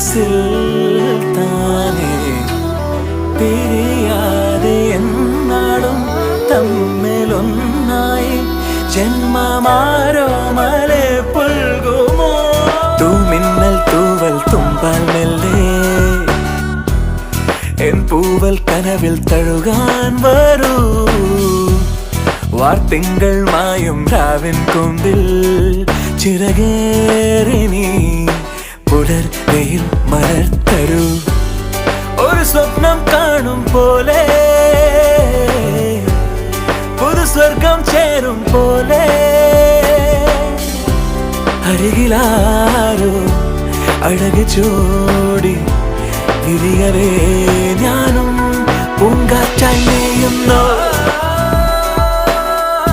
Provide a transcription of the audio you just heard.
മനസ്സിൽ താനേ പിരിയാതെ എന്നാടും തമ്മിലൊന്നായി ജന്മമാരോ മലെ പുൽകുമോ തൂമിന്നൽ തൂവൽ തുമ്പാൽ മെല്ലെ എൻ പൂവൽ കനവിൽ തഴുകാൻ വരൂ വാർത്തിങ്കൾ മായും രാവിൻ കൊമ്പിൽ ചിറകേറി നീ പുലർവെയിൽ മലർത്തരൂ ഒരു സ്വപ്നം കാണും പോലെ പുതു സ്വർഗം ചേരും പോലെ അരികിലാരോ അഴക് ചൂടി വിരിയവേ